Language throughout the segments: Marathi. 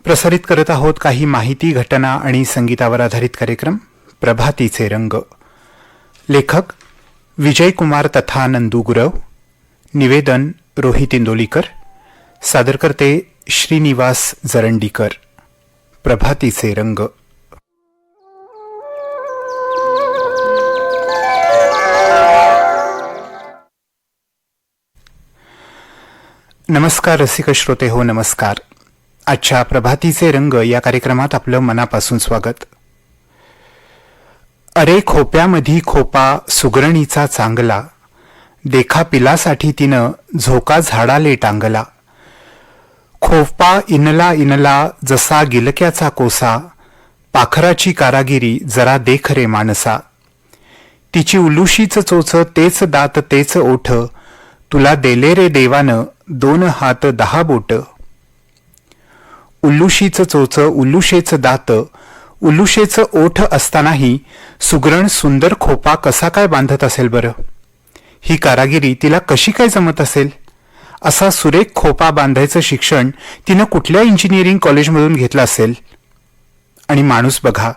प्रसारित करत आहोत काही माहिती, घटना आणि संगीतावर आधारित कार्यक्रम प्रभातीचे रंग. लेखक विजय कुमार तथा नंदू गुरव. निवेदन रोहित इंदोलीकर. सादरकर्ते श्रीनिवास जरंडीकर. प्रभातीचे रंग. नमस्कार रसिक श्रोते हो, नमस्कार. आजच्या प्रभातीचे रंग या कार्यक्रमात आपलं मनापासून स्वागत. अरे खोप्यामधी खोपा सुगरणीचा चांगला, देखा पिलासाठी तिनं झोका झाडाले टांगला. खोपा इनला इनला जसा गिलक्याचा कोसा, पाखराची कारागिरी जरा देख रे मानसा. तिची उलुशीच चोच तेच दात तेच ओठ, तुला देले रे देवानं 2 हात 10 बोट. उल्लुशीच चोच उल्लुशेच दात उल्लुशेच ओठ असतानाही सुगरण सुंदर खोपा कसा काय बांधत असेल बरं? ही कारागिरी तिला कशी काय जमत असेल? असा सुरेख खोपा बांधायचं शिक्षण तिनं कुठल्या इंजिनिअरिंग कॉलेजमधून घेतलं असेल? आणि माणूस बघा,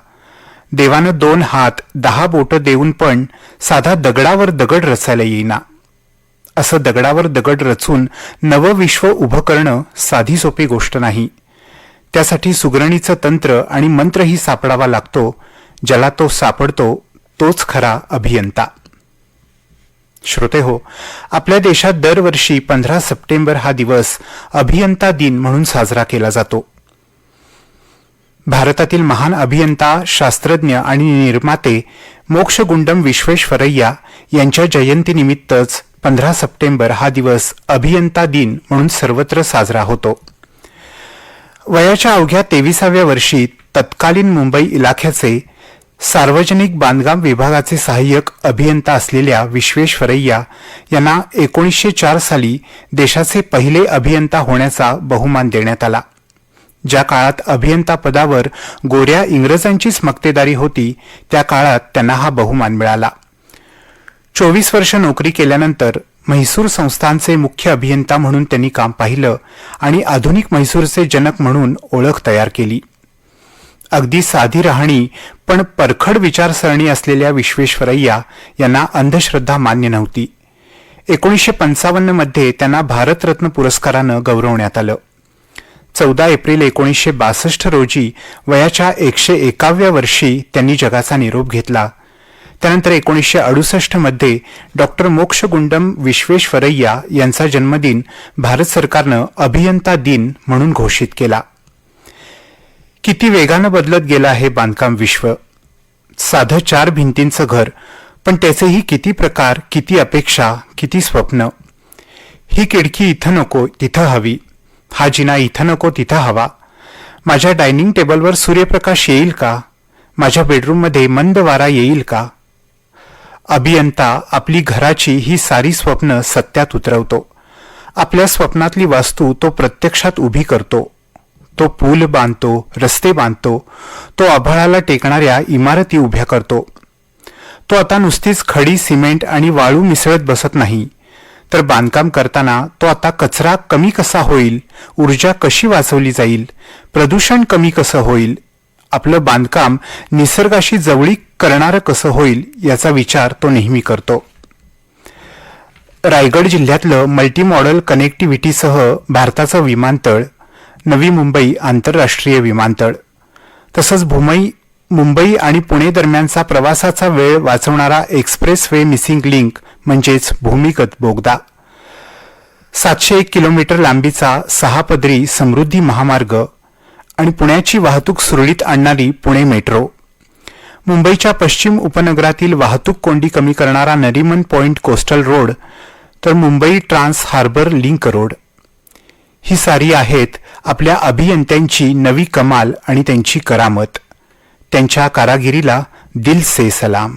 देवानं 2 हात 10 बोट देऊन पण साधा दगडावर दगड रचायला येईना. असं दगडावर दगड रचून नवं विश्व उभं करणं साधी सोपी गोष्ट नाही. त्यासाठी सुगरणीचं तंत्र आणि मंत्रही सापडावा लागतो. ज्याला तो सापडतो तोच खरा अभियंता. श्रोते हो, आपल्या देशात दरवर्षी 15 सप्टेंबर हा दिवस अभियंता दिन म्हणून साजरा केला जातो. भारतातील महान अभियंता, शास्त्रज्ञ आणि निर्माते मोक्षगुंडम विश्वेश्वरय्या यांच्या जयंतीनिमित्तच 15 सप्टेंबर हा दिवस अभियंता दिन म्हणून सर्वत्र साजरा होतो. वयाच्या अवघ्या 23व्या वर्षी तत्कालीन मुंबई इलाख्याचे सार्वजनिक बांधकाम विभागाचे सहाय्यक अभियंता असलेल्या विश्वेश्वरय्या यांना 1904 साली देशाचे पहिले अभियंता होण्याचा बहुमान देण्यात आला. ज्या काळात अभियंता पदावर गोऱ्या इंग्रजांचीच मक्तेदारी होती, त्या काळात त्यांना हा बहुमान मिळाला. 24 वर्ष नोकरी केल्यानंतर म्हैसूर संस्थानचे मुख्य अभियंता म्हणून त्यांनी काम पाहिलं आणि आधुनिक म्हैसूरचे जनक म्हणून ओळख तयार केली. अगदी साधी राहणी पण परखड विचारसरणी असलेल्या विश्वेश्वरय्या यांना अंधश्रद्धा मान्य नव्हती. 1955 मध्ये त्यांना भारतरत्न पुरस्कारानं गौरवण्यात आलं. 14 एप्रिल 1962 रोजी वयाच्या 101व्या वर्षी त्यांनी जगाचा निरोप घेतला. त्यानंतर 1968 मध्ये डॉक्टर मोक्षगुंडम विश्वेश्वरय्या यांचा जन्मदिन भारत सरकारनं अभियंता दिन म्हणून घोषित केला. किती वेगानं बदलत गेलं आहे बांधकाम विश्व. साधं 4 भिंतींचं घर, पण त्याचेही किती प्रकार, किती अपेक्षा, किती स्वप्न. ही खिडकी इथं नको तिथं हवी, हा जिना इथं नको तिथं हवा. माझ्या डायनिंग टेबलवर सूर्यप्रकाश येईल का? माझ्या बेडरूममध्ये मंद वारा येईल का? अभियंता आपली घराची ही सारी स्वप्न सत्यात उतरवतो. आपल्या स्वप्नातली वास्तू तो प्रत्यक्षात उभी करतो. तो पूल बांधतो, रस्ते बांधतो. तो आभाळाला टेकणाऱ्या इमारती उभ्या करतो. तो आता नुसतीच खडी, सिमेंट आणि वाळू मिसळत बसत नाही, तर बांधकाम करताना तो आता कचरा कमी कसा होईल, ऊर्जा कशी वाचवली जाईल, प्रदूषण कमी कसं होईल, आपलं बांधकाम निसर्गाशी जवळीक करणारं कसं होईल याचा विचार तो नेहमी करतो. रायगड जिल्ह्यातलं मल्टी मॉडल कनेक्टिव्हिटीसह भारताचं विमानतळ, नवी मुंबई आंतरराष्ट्रीय विमानतळ, तसंच मुंबई आणि पुणे दरम्यानचा प्रवासाचा वेळ वाचवणारा एक्सप्रेस वे मिसिंग लिंक म्हणजेच भूमिगत बोगदा, 701 किलोमीटर लांबीचा 6 पदरी समृद्धी महामार्ग आणि पुण्याची वाहतूक सुरळीत आणणारी पुणे मेट्रो, मुंबईच्या पश्चिम उपनगरातील वाहतूक कोंडी कमी करणारा नरिमन पॉइंट कोस्टल रोड, तर Mumbai trans harbour link road. ही सारी आहेत आपल्या अभियंत्यांची नवी कमाल आणि त्यांची करामत. त्यांच्या कारागिरीला दिल से सलाम.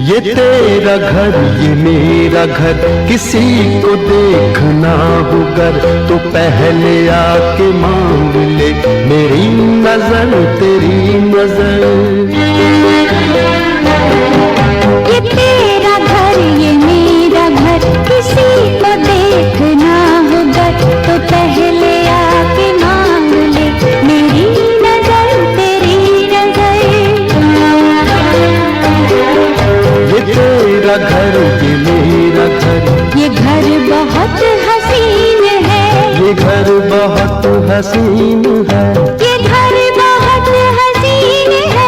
ये तेरा घर ये मेरा घर, किसी को देखना हो गर तो पहले आके मांग ले मेरी नजर तेरी नजर। ये तेरा घर ये मेरा घर, किसी को देखना हो गर तो पहले आके मांग ले मेरी नजर तेरी नजर। ये तेरा घर ये मेरा घर, ये घर बहुत हसीन है, ये घर बहुत हसीन है, ये घर बहुत हसीन है।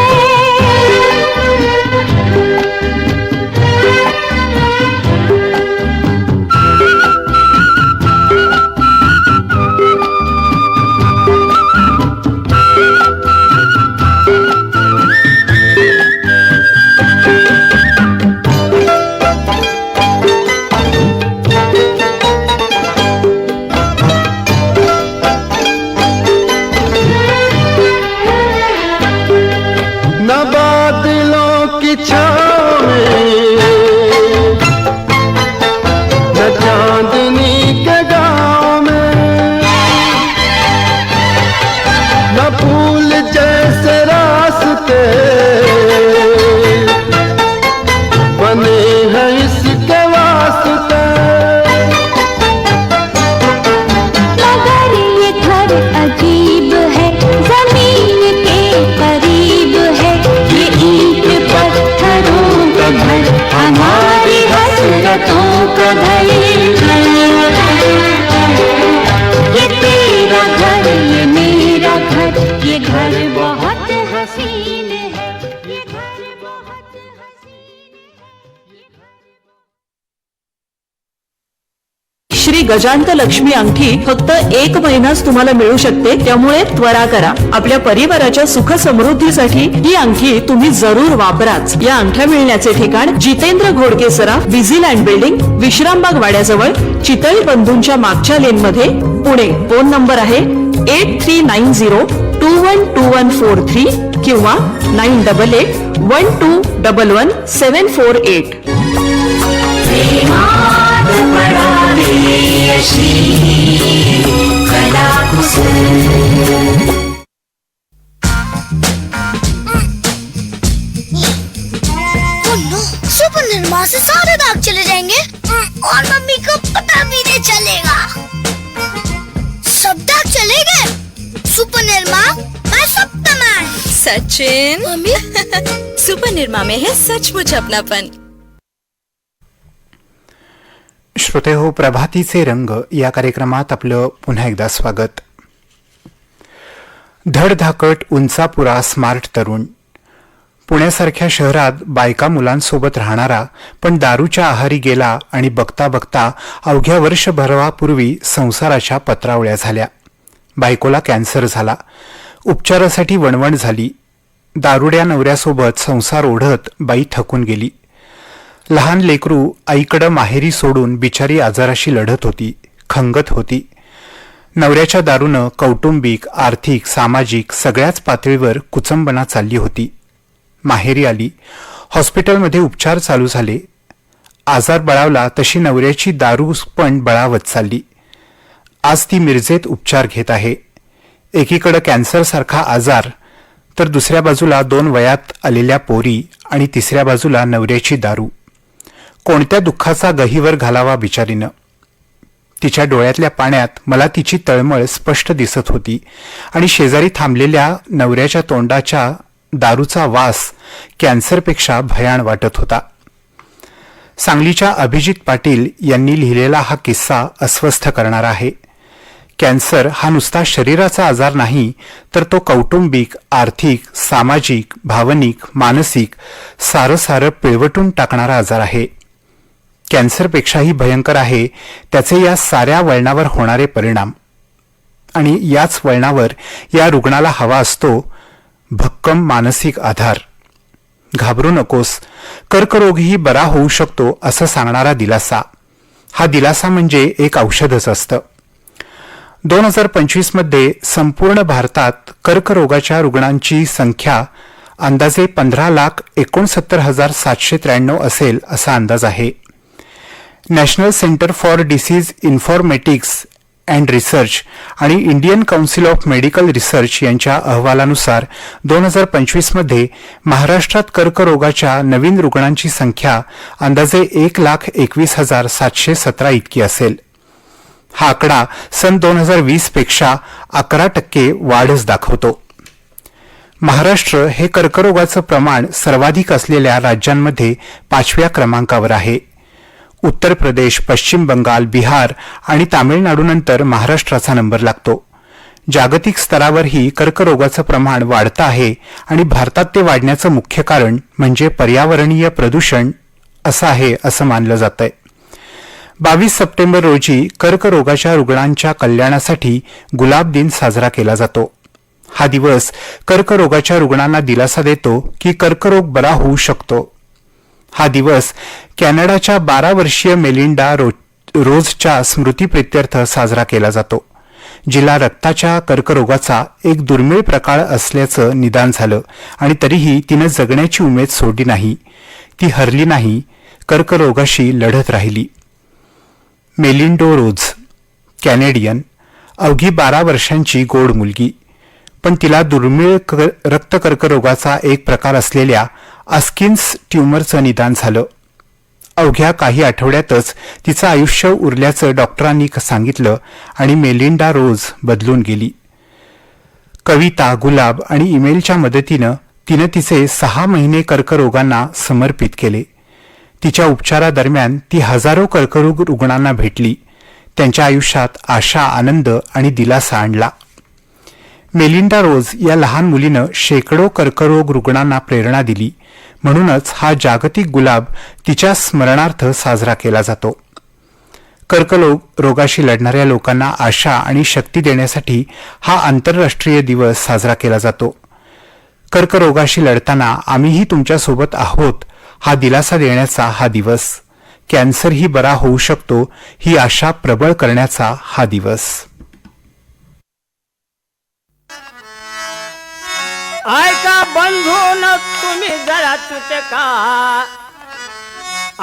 न बादलों की छाँव में न चांदनी के गाँव में, न फूल जैसे रास्ते बने हैं इसके वास्ते। मगर ये घर अजीब है, जमीन के करीब है, ये ईंट पत्थरों का घर, हमारी हसरतों का घर। ये तेरा घर ये मेरा घर, ये घर बहुत हसीन है, ये घर बहुत हसीन है। श्री गजांत लक्ष्मी अंगठी फक्त 1 महिनाच तुम्हाला मिळू शकते, त्यामुळे त्वरा करा. आपल्या परिवाराच्या सुख समृद्धीसाठी ही अंगठी तुम्ही जरूर वापराच. या अंगठ्या मिळण्याचे ठिकाण जितेंद्र घोडके सराफ, विझीलँड बिल्डिंग, विश्रामबाग वाड्याजवळ, चितळी बंधूंच्या मागच्या लेन मध्ये, पुणे. फोन नंबर आहे 8390212143 किंवा 9881211748. सुपर निर्मा से सारे दाग चले जाएंगे और मम्मी को पता भी नहीं चलेगा। सब दाग चले गए। सुपर निर्मा मैं सप्तमैन। सचिन मम्मी सुपर निर्मा में है सचमुच अपनापन. श्रोते हो, प्रभातीचे रंग या कार्यक्रमात आपलं पुन्हा एकदा स्वागत. धडधाकट उंचापुरा स्मार्ट तरुण. पुण्यासारख्या शहरात बायका मुलांसोबत राहणारा पण दारूच्या आहारी गेला आणि बघता बघता अवघ्या वर्षभरापूर्वी संसाराच्या पत्रावळ्या झाल्या. बायकोला कॅन्सर झाला. उपचारासाठी वणवण झाली. दारुड्या नवऱ्यासोबत संसार ओढत बाई थकून गेली. लहान लेकरू आईकडं माहेरी सोडून बिचारी आजाराशी लढत होती, खंगत होती. नवऱ्याच्या दारूनं कौटुंबिक, आर्थिक, सामाजिक सगळ्याच पातळीवर कुचंबना चालली होती. माहेरी आली. हॉस्पिटलमध्ये उपचार चालू झाले. आजार बळावला तशी नवऱ्याची दारू पण बळावत चालली. आज ती मिरजेत उपचार घेत आहे. एकीकडं कॅन्सरसारखा आजार, तर दुसऱ्या बाजूला 2 वयात आलेल्या पोरी आणि तिसऱ्या बाजूला नवऱ्याची दारू. कोणत्या दुःखाचा गहिवर घालावा बिचारीनं. तिच्या डोळ्यातल्या पाण्यात मला तिची तळमळ स्पष्ट दिसत होती आणि शेजारी थांबलेल्या नवऱ्याच्या तोंडाच्या दारूचा वास कॅन्सरपेक्षा भयाण वाटत होता. सांगलीच्या अभिजित पाटील यांनी लिहिलेला हा किस्सा अस्वस्थ करणारा आहे. कॅन्सर हा नुसता शरीराचा आजार नाही, तर तो कौटुंबिक, आर्थिक, सामाजिक, भावनिक, मानसिक सारं पिळवटून टाकणारा आजार आहे. कॅन्सरपेक्षाही भयंकर आहे त्याचे या साऱ्या वळणावर होणारे परिणाम. आणि याच वळणावर या रुग्णाला हवा असतो भक्कम मानसिक आधार. घाबरू नकोस, कर्करोगही बरा होऊ शकतो असं सांगणारा दिलासा. हा दिलासा म्हणजे एक औषधच असतं. 2025 मध्ये संपूर्ण भारतात कर्करोगाच्या रुग्णांची संख्या अंदाजे 15,69,793 असेल असा अंदाज आहे. National centre for disease informatics and research आणि Indian council of medical research यांच्या अहवालानुसार 2025 मध्ये महाराष्ट्रात कर्करोगाच्या नवीन रुग्णांची संख्या अंदाजे 1,21,717 इतकी असेल. हा आकडा सन 2020 पेक्षा 11% वाढच दाखवतो. महाराष्ट्र हे कर्करोगाचं प्रमाण सर्वाधिक असलेल्या राज्यांमध्ये 5व्या क्रमांकावर आहे. उत्तर प्रदेश, पश्चिम बंगाल, बिहार आणि तामिळनाडूनंतर महाराष्ट्राचा नंबर लागतो. जागतिक स्तरावरही कर्करोगाचं प्रमाण वाढतं आहे आणि भारतात ते वाढण्याचं मुख्य कारण म्हणजे पर्यावरणीय प्रदूषण असं आहे असं मानलं जातंय. 22 सप्टेंबर रोजी कर्करोगाच्या रुग्णांच्या कल्याणासाठी गुलाब दिन साजरा केला जातो. हा दिवस कर्करोगाच्या रुग्णांना दिलासा देतो की कर्करोग बरा होऊ शकतो. हा दिवस कॅनडाच्या 12 वर्षीय मेलिंडा रोजच्या स्मृतीप्रित्यर्थ साजरा केला जातो, जिला रक्ताच्या कर्करोगाचा एक दुर्मिळ प्रकार असल्याचं निदान झालं आणि तरीही तिनं जगण्याची उमेद सोडली नाही. ती हरली नाही, कर्करोगाशी लढत राहिली. मेलिंडो रोज, कॅनेडियन, अवघी 12 वर्षांची गोड मुलगी, पण तिला दुर्मिळ रक्तकर्करोगाचा एक प्रकार असलेल्या आस्किन्स ट्यूमरचं निदान झालं. अवघ्या काही आठवड्यातच तिचं आयुष्य उरल्याचं डॉक्टरांनी सांगितलं आणि मेलिंडा रोज बदलून गेली. कविता, गुलाब आणि ईमेलच्या मदतीनं तिनं तिचे 6 महिने कर्करोगांना समर्पित केले. तिच्या उपचारादरम्यान ती हजारो कर्करोग रुग्णांना भेटली. त्यांच्या आयुष्यात आशा, आनंद आणि दिलासा आणला. मेलिंडा रोज या लहान मुलीनं शेकडो कर्करोग रुग्णांना प्रेरणा दिली. म्हणूनच हा जागतिक गुलाब तिच्या स्मरणार्थ साजरा केला जातो. कर्करोगाशी लढणाऱ्या लोकांना आशा आणि शक्ती देण्यासाठी हा आंतरराष्ट्रीय दिवस साजरा केला जातो. कर्करोगाशी लढताना आम्हीही तुमच्यासोबत आहोत हा दिलासा देण्याचा हा दिवस. कॅन्सरही बरा होऊ शकतो ही आशा प्रबळ करण्याचा हा दिवस. ऐका बंधून तुम्ही जरा चुटका,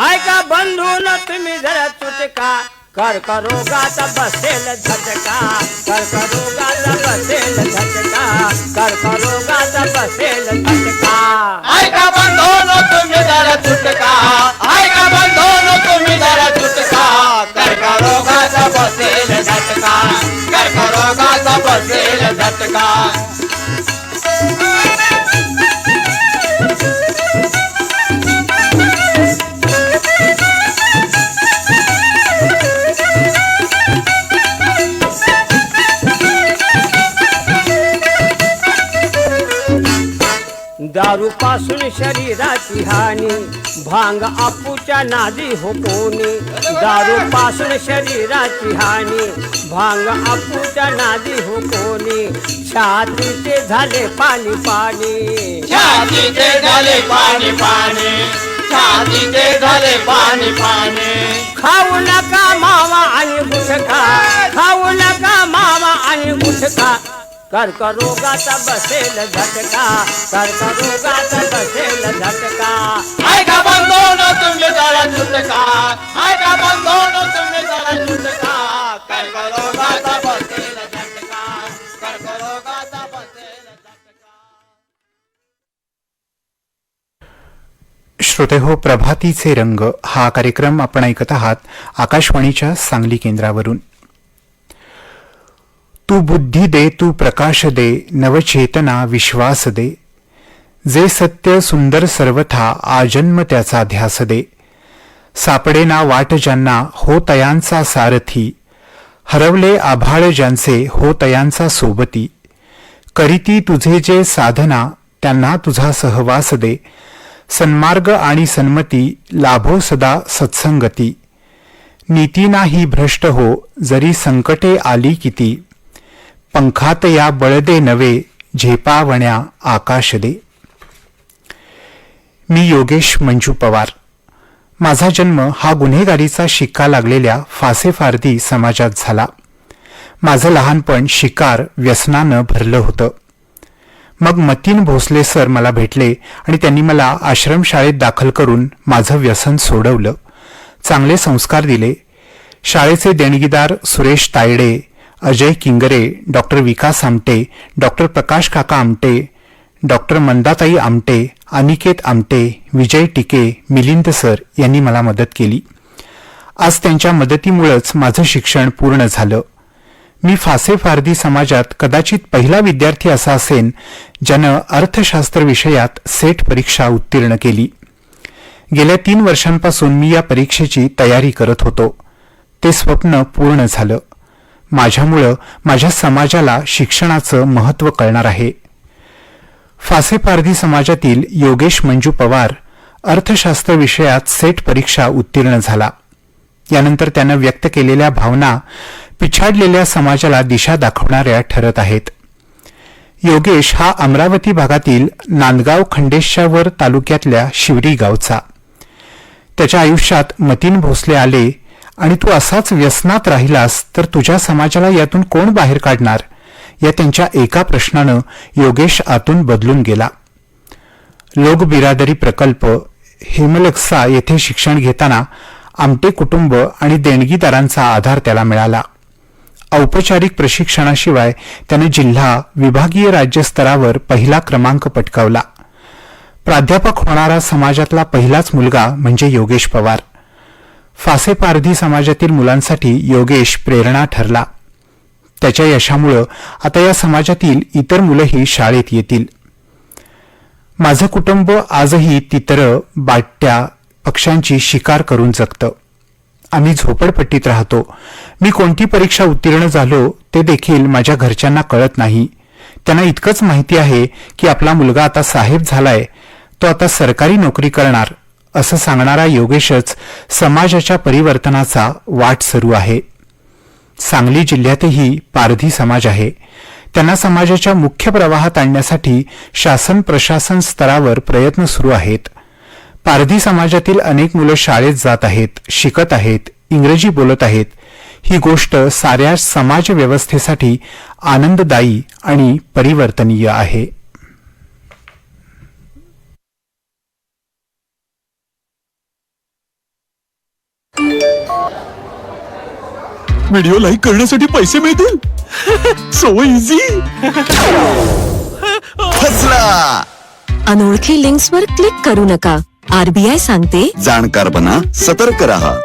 ऐका बंधून तुम्ही जरा चुटका, कर्करोगाचा बसेल झटका, कर्करोगाचा बसेल झटका, कर्करोगाचा बसेल झटका. ऐका बंधूनो तुम्ही जरा चुटका, ऐका बंधूनो तुम्ही जरा चुटका, कर्करोगाचा बसेल झटका, कर्करोगाचा बसेल झटका. दारू पासून शरीराची हानी, भांग आपूच्या नादी हो कोणी. दारू पासून शरीराची हानी, भांग आपूच्या नादी हो कोणी. छातीचे झाले पाणी पाणी, छातीचे झाले पाणी पाणी, छातीचे झाले पाणी पाणी. खाऊ नका मावा आणि गुटखा, खाऊ नका मावा आणि गुटखा, कर्करोगाचा बसेल झटका, कर्करोगाचा बसेल झटका. ऐका बंधूनो तुम्ही जरा चुटका, ऐका बंधूनो तुम्ही जरा चुटका, कर्करोगाचा बसेल झटका, कर्करोगाचा बसेल झटका. श्रोतेहो, प्रभातीचे रंग हा कार्यक्रम आपण ऐकत आहात आकाशवाणीच्या सांगली केंद्रावरून. तू बुद्धी दे, तू प्रकाश दे, नवचेतना विश्वास दे. जे सत्य सुंदर सर्वथा आजन्म त्याचा ध्यास दे. सापडेना वाट ज्यांना हो तयांचा सारथी. हरवले आभाळ ज्यांचे हो तयांचा सोबती. करीती तुझे जे साधना त्यांना तुझा सहवास दे. सन्मार्ग आणि सन्मती लाभो सदा सत्संगती. नीती नाही भ्रष्ट हो जरी संकटे आली किती. पंखात या बळदे नवे झेपावण्या आकाश दे. मी योगेश मंजू पवार. माझा जन्म हा गुन्हेगारीचा शिक्का लागलेल्या फासेफार्दी समाजात झाला. माझं लहानपण शिकार व्यसनानं भरलं होतं. मग मतीन भोसले सर मला भेटले आणि त्यांनी मला आश्रमशाळेत दाखल करून माझं व्यसन सोडवलं, चांगले संस्कार दिले. शाळेचे देणगीदार सुरेश तायडे, अजय किंगरे, डॉक्टर विकास आमटे, डॉक्टर प्रकाश काका आमटे, डॉक्टर मंदाताई आमटे, अनिकेत आमटे, विजय टिके, मिलिंद सर यांनी मला मदत केली. आज त्यांच्या मदतीमुळेच माझं शिक्षण पूर्ण झालं. मी फासे फारदी समाजात कदाचित पहिला विद्यार्थी असा असेन ज्यानं अर्थशास्त्र विषयात सेट परीक्षा उत्तीर्ण केली. गेल्या 3 वर्षांपासून मी या परीक्षेची तयारी करत होतो. ते स्वप्न पूर्ण झालं. माझ्यामुळं माझ्या समाजाला शिक्षणाचं महत्त्व कळणार आहे. फासे फारदी समाजातील योगेश मंजू पवार अर्थशास्त्र विषयात सेट परीक्षा उत्तीर्ण झाला. यानंतर त्यानं व्यक्त केलेल्या भावना पिछाडलेल्या समाजाला दिशा दाखवणाऱ्या ठरत आहेत. योगेश हा अमरावती भागातील नांदगाव खंडेश्वर तालुक्यातल्या शिवरी गावचा. त्याच्या आयुष्यात मतीन भोसले आले आणि तू असाच व्यसनात राहिलास तर तुझ्या समाजाला यातून कोण बाहेर काढणार, या त्यांच्या एका प्रश्नानं योगेश आतून बदलून गेला. लोक बिरादरी प्रकल्प हेमलक्सा येथे शिक्षण घेताना आमटे कुटुंब आणि देणगीदारांचा आधार त्याला मिळाला. औपचारिक प्रशिक्षणाशिवाय त्याने जिल्हा, विभागीय राज्यस्तरावर पहिला क्रमांक पटकावला. प्राध्यापक होणारा समाजातला पहिलाच मुलगा म्हणजे योगेश पवार. फासे पारधी समाजातील मुलांसाठी योगेश प्रेरणा ठरला. त्याच्या यशामुळं आता या समाजातील इतर मुलंही शाळेत येतील. माझं कुटुंब आजही तितरं, बाट्या, पक्ष्यांची शिकार करून जगतं. आम्ही झोपडपट्टीत राहतो. मी कोणती परीक्षा उत्तीर्ण झालो ते देखील माझ्या घरच्यांना कळत नाही. त्यांना इतकंच माहिती आहे की आपला मुलगा आता साहेब झालाय, तो आता सरकारी नोकरी करणार, असं सांगणारा योगेशच समाजाच्या परिवर्तनाचा वाट सुरू आहे. सांगली जिल्ह्यातही पारधी समाज आहे. त्यांना समाजाच्या मुख्य प्रवाहात आणण्यासाठी शासन प्रशासन स्तरावर प्रयत्न सुरू आहेत. पारधी समाजातील अनेक मुलं शाळेत जात आहेत, शिकत आहेत, इंग्रजी बोलत आहेत. ही गोष्ट साऱ्या समाज व्यवस्थेसाठी आनंददायी आणि परिवर्तनीय आहे. व्हिडिओ लाईक करण्यासाठी पैसे मिळतील. So easy. फसला. अनोळखी लिंक्सवर क्लिक करू नका. आरबीआय सांगते, जाणकार बना, सतर्क रहा.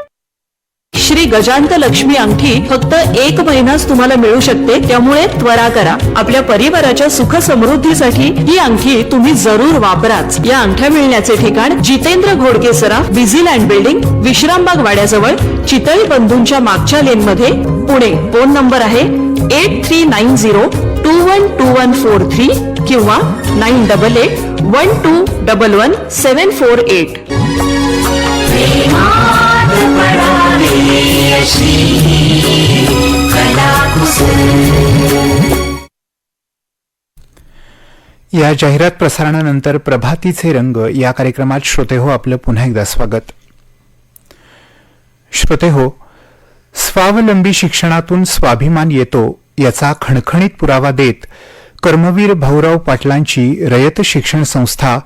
श्री गजांत लक्ष्मी अंगठी फक्त 1 महिनाच तुम्हाला मिळू शकते, त्यामुळे त्वरा करा. आपल्या परिवाराच्या सुख समृद्धीसाठी ही अंगठी तुम्ही जरूर वापराच. या अंगठ्या मिळण्याचे ठिकाण जितेंद्र घोडके सराफ, बिझीलँड बिल्डिंग, विश्रामबाग वाड्याजवळ, चितळी बंधूंच्या मागच्या लेन मध्ये, पुणे. फोन नंबर आहे 8390212143 किंवा 9881211748. या जाहिरात प्रसारणानंतर प्रभातीचे रंग या कार्यक्रमात श्रोतेहो आपलं पुन्हा एकदा स्वागत. श्रोतेहो, स्वावलंबी शिक्षणातून स्वाभिमान येतो याचा खणखणीत पुरावा देत कर्मवीर भाऊराव पाटलांची रयत शिक्षण संस्था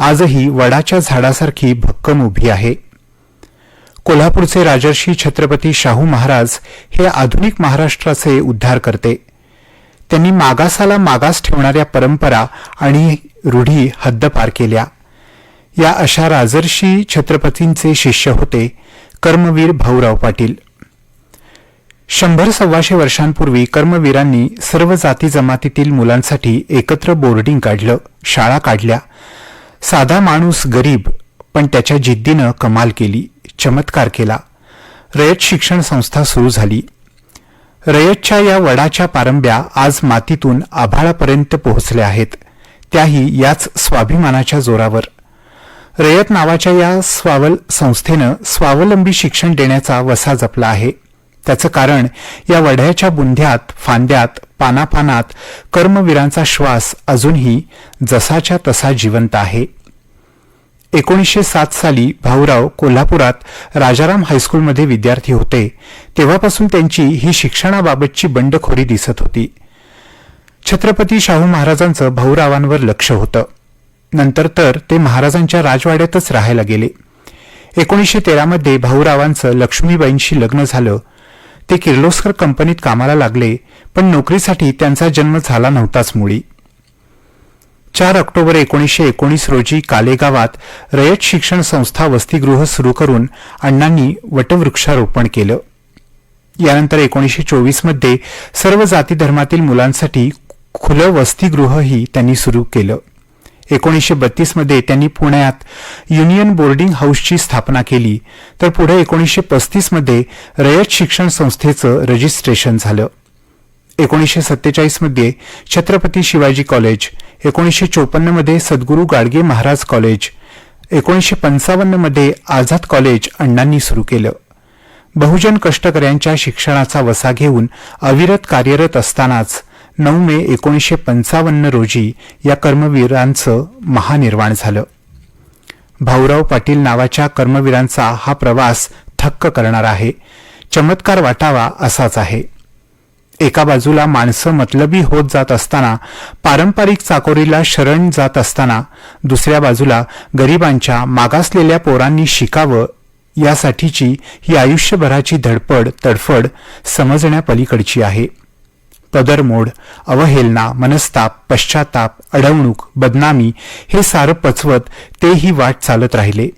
आजही वडाच्या झाडासारखी भक्कम उभी आहे. कोल्हापूरचे राजर्षी छत्रपती शाहू महाराज हे आधुनिक महाराष्ट्राचे उद्धार करते. त्यांनी मागासाला मागास ठेवणाऱ्या परंपरा आणि रूढी हद्दपार केल्या. या अशा राजर्षी छत्रपतींचे शिष्य होते कर्मवीर भाऊराव पाटील. 100-125 वर्षांपूर्वी कर्मवीरांनी सर्व जाती जमातीतील मुलांसाठी एकत्र बोर्डिंग काढलं, शाळा काढल्या. साधा माणूस गरीब पण त्याच्या जिद्दीनं कमाल केली, चमत्कार केला. रयत शिक्षण संस्था सुरू झाली. रयतच्या या वडाच्या पारंब्या आज मातीतून आभाळापर्यंत पोहोचल्या आहेत, त्याही याच स्वाभिमानाच्या जोरावर. रयत नावाच्या या संस्थेनं स्वावलंबी शिक्षण देण्याचा वसा जपला आहे. त्याचं कारण या वड्याच्या बुंध्यात, फांद्यात, पानापानात कर्मवीरांचा श्वास अजूनही जसाच्या तसा जिवंत आहे. 1907 साली भाऊराव कोल्हापुरात राजाराम हायस्कूलमध्ये विद्यार्थी होते. तेव्हापासून त्यांची ही शिक्षणाबाबतची बंडखोरी दिसत होती. छत्रपती शाहू महाराजांचं भाऊरावांवर लक्ष होतं. नंतर तर ते महाराजांच्या राजवाड्यातच राहायला गेले. 1913 मध्ये भाऊरावांचं लक्ष्मीबाईंशी लग्न झालं. ते किर्लोस्कर कंपनीत कामाला लागले, पण नोकरीसाठी त्यांचा जन्म झाला नव्हताच मुळी. 4 ऑक्टोबर 1919 रोजी कालेगावात रयत शिक्षण संस्था वसतिगृह सुरू करून अण्णांनी वटवृक्षारोपण केलं. यानंतर 1924 मध्ये सर्व जाती धर्मातील मुलांसाठी खुलं वसतिगृहही त्यांनी सुरू केलं. 1932 मध्ये त्यांनी पुण्यात युनियन बोर्डिंग हाऊसची स्थापना केली. तर पुढे 1935 मध्ये रयत शिक्षण संस्थेचं रजिस्ट्रेशन झालं. 1947 मध्ये छत्रपती शिवाजी कॉलेज, 1954 मध्ये सद्गुरू गाडगे महाराज कॉलेज, 1955 मध्ये आझाद कॉलेज अण्णांनी सुरू केलं. बहुजन कष्टकऱ्यांच्या शिक्षणाचा वसा घेऊन अविरत कार्यरत असतानाच 9 मे 1955 रोजी या कर्मवीरांचं महानिर्वाण झालं. भाऊराव पाटील नावाच्या कर्मवीरांचा हा प्रवास थक्क करणारा आहे. चमत्कार वाटावा असाच आहे. एका बाजूला माणसं मतलबी होत जात असताना, पारंपरिक चाकोरीला शरण जात असताना, दुसऱ्या बाजूला गरिबांच्या मागासलेल्या पोरांनी शिकावं यासाठीची ही आयुष्यभराची धडपड तडफड समजण्यापलीकडची आहे. पदरमोड, अवहेलना, मनस्ताप, पश्चाताप, अडवणूक, बदनामी हे सारं पचवत ते ही वाट चालत राहिले.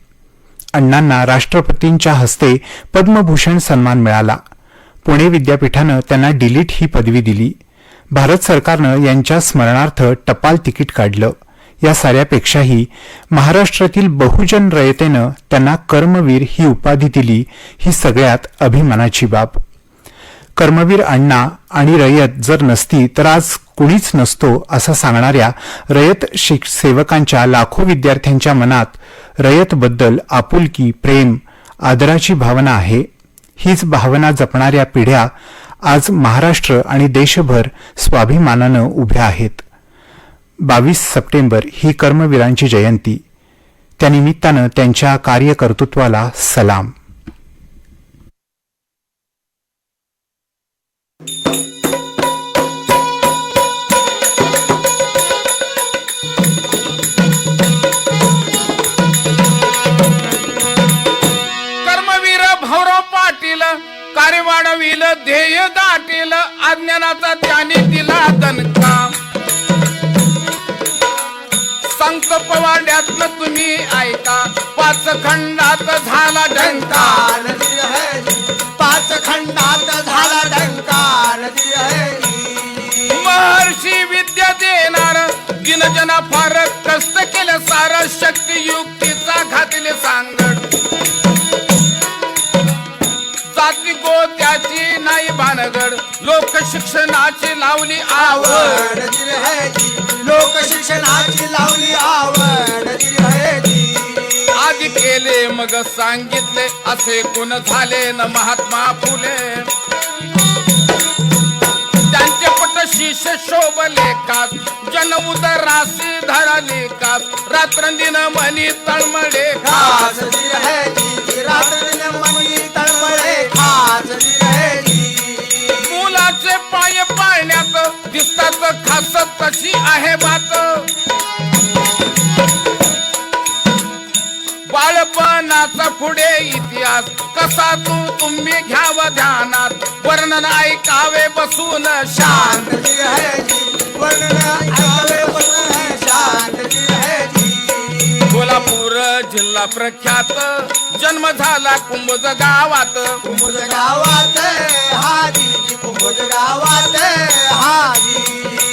अण्णांना राष्ट्रपतींच्या हस्ते पद्मभूषण सन्मान मिळाला. पुणे विद्यापीठानं त्यांना डिलीट ही पदवी दिली. भारत सरकारनं यांच्या स्मरणार्थ टपाल तिकीट काढलं. या साऱ्यापेक्षाही महाराष्ट्रातील बहुजन रयतेनं त्यांना कर्मवीर ही उपाधी दिली, ही सगळ्यात अभिमानाची बाब. कर्मवीर अण्णा आणि रयत जर नसती तर आज कुणीच नसतो असं सांगणाऱ्या रयत सेवकांच्या लाखो विद्यार्थ्यांच्या मनात रयतबद्दल आपुलकी, प्रेम, आदराची भावना आहे. हीच भावना जपणाऱ्या पिढ्या आज महाराष्ट्र आणि देशभर स्वाभिमानानं उभ्या आहेत. 22 सप्टेंबर ही कर्मवीरांची जयंती. त्यानिमित्तानं त्यांच्या कार्यकर्तृत्वाला सलाम. कर्मवीर भाऊराव पाटील कार्य वाढविल, ध्येय गाठील, अज्ञानाचा त्याने दिला दणका. संत पवाड्यातनं तुम्ही ऐका, 5 खंडात झाला डंकार. 5 खंडात झाला डंकार. महर्षी विद्या देणार, दिनजना फार कष्ट केलं सार, शक्ती युक्तीचा घातले सांगड. जाती गोत्याची नाही भानगड, लोक शिक्षणाची लावली आवड. लोक शिक्षणाची लावली आवड. आधी केले मग सांगितले, असे कोण झाले न महात्मा फुले. त्यांचे पट शीश शोभले कास, जन उदरासी धरले कास, रात्रंदिन मनी तळमळे खास. रात्रंदिन मनी तळमळे खास. मुलाचे पाय पाळण्यात दिसतात खास, तशी आहे बात. बाळपणाचा पुढे इतिहास कसा तुम्ही घ्यावा ध्यानात, वर्णन ऐकावे बसून शांत. कोल्हापूर जिल्हा प्रख्यात, जन्म झाला कुंभोज गावात. कुंभोज गावात हाजी, कुंभोज गावात हाजी.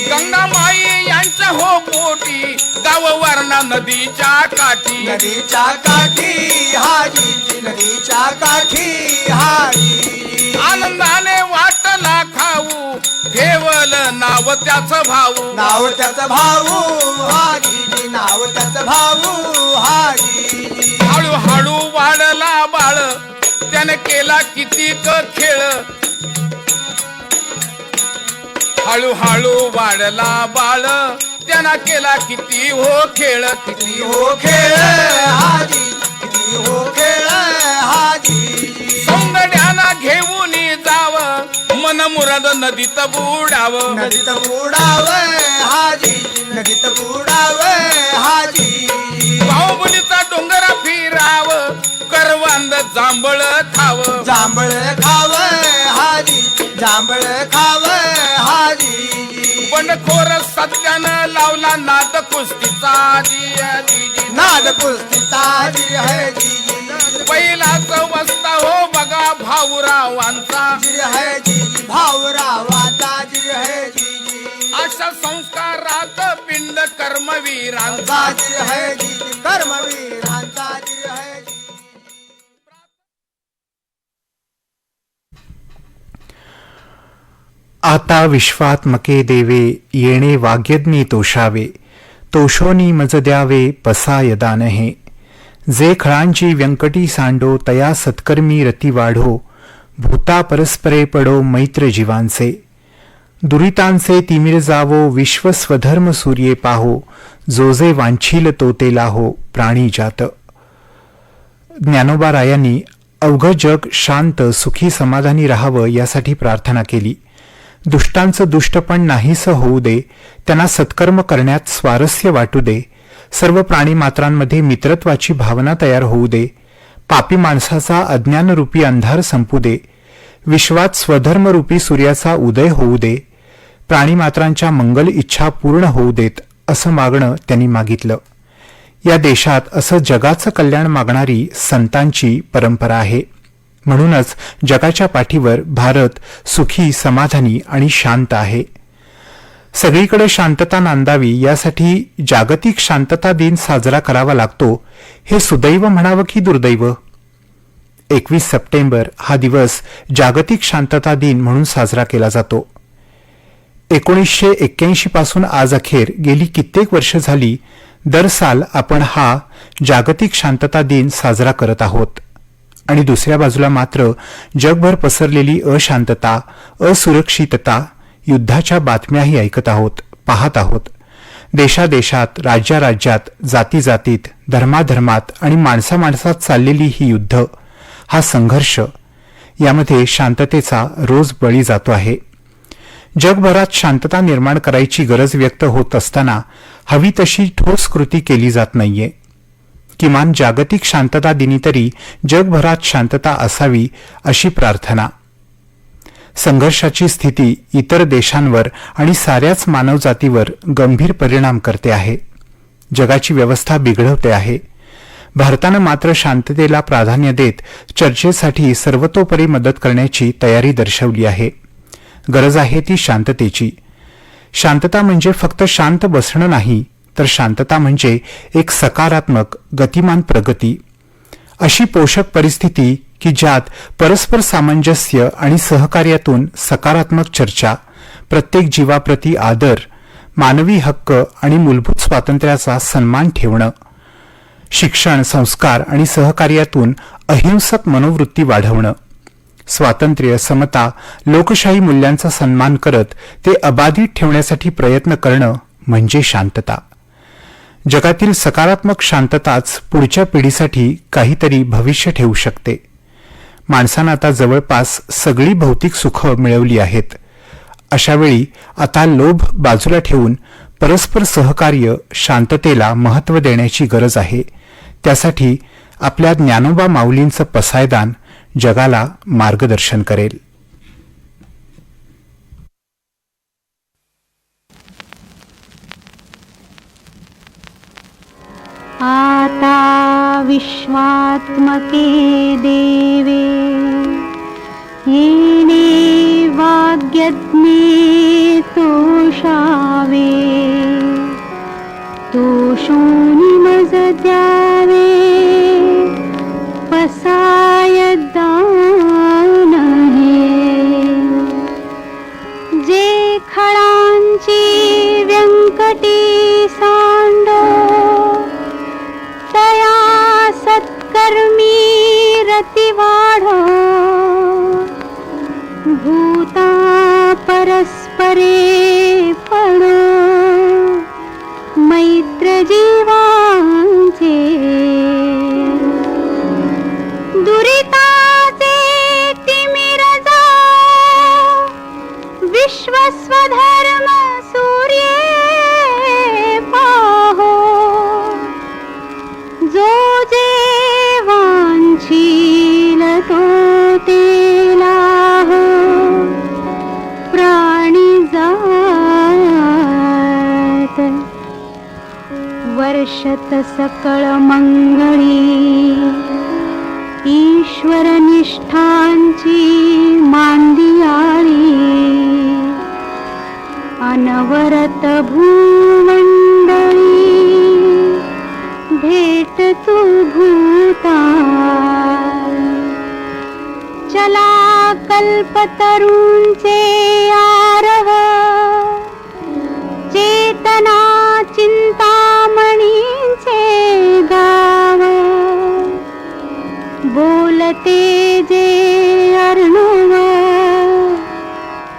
गंगामाई यांच्या हो पोटी, गाव वर्णा नदीच्या काठी. नदीच्या काठी हाजी, नदीच्या काठी हाजी. आनंदाने वाटला खाऊ, ठेवल नाव त्याचं भाऊ. नाव त्याचं भाऊ हाजी, नाव त्याचं भाऊ हाजी. हळूहळू वाढला बाळ, त्याने केला कितीक खेळ. हळूहळू वाढला बाळ, त्यांना केला किती हो खेळ. किती हो खेळ हाजी, किती हो खेळ हाजी. सौंदर्याला घेऊन जाव मन मुरद नदीत बुडाव नदीत बुडावे हाजी नदीत बुडावे हाजी बाहुबलीचा डोंगर फिराव करवंद जांभळ खाव जांभळ खावे हाजी जांभळ खावे हाजी बंडखोर सत्यानं लावला नाद कुस्तीचा नाद कुस्तीचा जी है जी पहिलाच वस्ता हो बघा भाऊरावांचा जी है जी भाऊरावाचा जी है जी अशा संस्कारात पिंड कर्मवीरांचा जी है जी कर्मवीरांचा जी है जी आता विश्वात्मके देवे येणे वाग्यज्ञी तोषावे तोषोनी मज द्यावे पसाय दानहे जे खळांची व्यंकटी सांडो तया सत्कर्मी रती वाढो भूता परस्परे पडो मैत्र जीवांचे दुरितांचे तिमिर जावो विश्व स्वधर्म सूर्ये पाहो जो जे वांछील तो ते लाहो प्राणी जात. ज्ञानोबा रायांनी अवघं जग शांत सुखी समाधानी राहावं यासाठी प्रार्थना केली. दुष्टांचं दुष्टपण नाहीसं होऊ दे, त्यांना सत्कर्म करण्यात स्वारस्य वाटू दे, सर्व प्राणीमात्रांमध्ये मित्रत्वाची भावना तयार होऊ दे, पापी माणसाचा अज्ञानरूपी अंधार संपू दे, विश्वात स्वधर्मरूपी सूर्याचा उदय होऊ दे, प्राणीमात्रांच्या मंगल इच्छा पूर्ण होऊ देत असं मागणं त्यांनी मागितलं. या देशात असं जगाचं कल्याण मागणारी संतांची परंपरा आहे. म्हणूनच जगाच्या पाठीवर भारत सुखी समाधानी आणि शांत आहे. सगळीकडे शांतता नांदावी यासाठी जागतिक शांतता दिन साजरा करावा लागतो. हे सुदैव म्हणावं की दुर्दैव? 21 सप्टेंबर हा दिवस जागतिक शांतता दिन म्हणून साजरा केला जातो. 1981 पासून आज अखेर गेली कित्येक वर्ष झाली दर साल आपण हा जागतिक शांतता दिन साजरा करत आहोत. आणि दुसऱ्या बाजूला मात्र जगभर पसरलेली अशांतता, असुरक्षितता, युद्धाच्या बातम्याही ऐकत आहोत, पाहत आहोत. देशादेशात, राज्याराज्यात, जातीजातीत, धर्माधर्मात आणि माणसामाणसात चाललेली ही युद्ध, हा संघर्ष, यामध्ये शांततेचा रोज बळी जातो आहे. जगभरात शांतता निर्माण करायची गरज व्यक्त होत असताना हवी तशी ठोस कृती केली जात नाहीये. किमान जागतिक शांतता दिनी तरी जगभरात शांतता असावी अशी प्रार्थना. संघर्षाची स्थिती इतर देशांवर आणि साऱ्याच मानवजातीवर गंभीर परिणाम करते आहे. जगाची व्यवस्था बिघडवते आहे. भारतानं मात्र शांततेला प्राधान्य देत चर्चेसाठी सर्वतोपरी मदत करण्याची तयारी दर्शवली आहे. गरज आहे ती शांततेची. शांतता म्हणजे फक्त शांत बसणं नाही, तर शांतता म्हणजे एक सकारात्मक गतिमान प्रगती, अशी पोषक परिस्थिती की ज्यात परस्पर सामंजस्य आणि सहकार्यातून सकारात्मक चर्चा, प्रत्येक जीवाप्रती आदर, मानवी हक्क आणि मूलभूत स्वातंत्र्याचा सन्मान ठेवणं, शिक्षण, संस्कार आणि सहकार्यातून अहिंसक मनोवृत्ती वाढवणं, स्वातंत्र्य, समता, लोकशाही मूल्यांचा सन्मान करत ते अबाधित ठेवण्यासाठी प्रयत्न करणं म्हणजे शांतता. जगातील सकारात्मक शांतताच पुढच्या पिढीसाठी काहीतरी भविष्य ठेवू शकते. माणसानं आता जवळपास सगळी भौतिक सुख मिळवली आहेत. अशावेळी आता लोभ बाजूला ठेवून परस्पर सहकार्य, शांततेला महत्त्व देण्याची गरज आहे. त्यासाठी आपल्या ज्ञानोबा माऊलींचं पसायदान जगाला मार्गदर्शन करेल. आता विश्वात्मके देवे येणे वाग्यज्ञे तोषावे तोषोनि मज द्यावे पसाय दानहे जे खळांची व्यंकटी सांडो तया सत्कर्मी रती वाढो भूता परस्परे पडो मैत्र जीवांचे दुरिताचे तिमिर जाओ दिशत सकळ मंगळी ईश्वर निष्ठांची मांदियाळी अनवरत भूमंडळी भेट तू भूता चला कल्पतरूंचे आरव चेतना चिंतामणींचे गाव बोलते जे अर्णव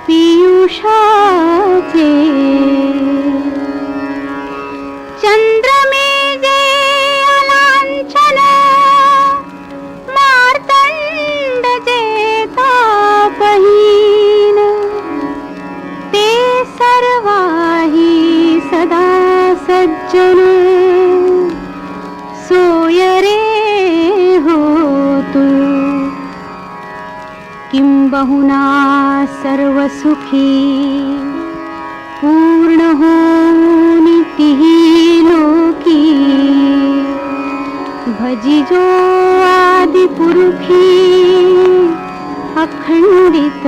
पियुषाचे चंद्रमे जे अलांछन मार्तंड जे तापहीन ते सर्वाही सदा सज्जन सोय रे हो तू किंबहुना सर्व सुखी पूर्ण होऊन तिही लोकी भजिजो आदि पुरुषी अखंडित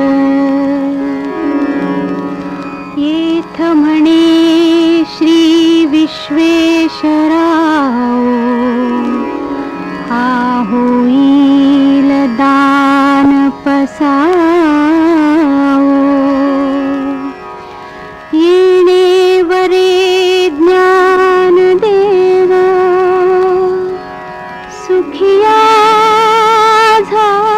येथ म्हणे श्री विश्वेश्वराव हा होईल दान पसावो येणे वरे ज्ञान देव सुखिया झाला.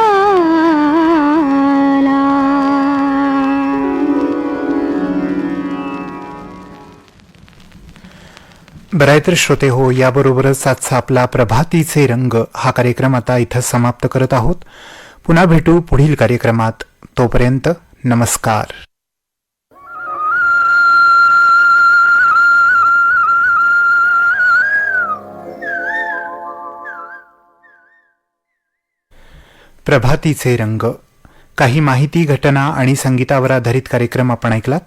बराय तर श्रोते हो, याबरोबरच आजचा आपला प्रभातीचे रंग हा कार्यक्रम आता इथं समाप्त करत आहोत. पुन्हा भेटू पुढील कार्यक्रमात. तोपर्यंत नमस्कार. प्रभातीचे रंग, काही माहिती, घटना आणि संगीतावर आधारित कार्यक्रम आपण ऐकलात.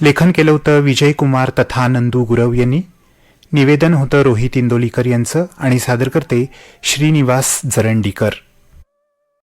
लेखन केलं होतं विजयकुमार तथा नंदू गुरव यांनी. निवेदन होतं रोहित इंदोलीकर यांचं आणि सादर करते श्रीनिवास जरंडीकर.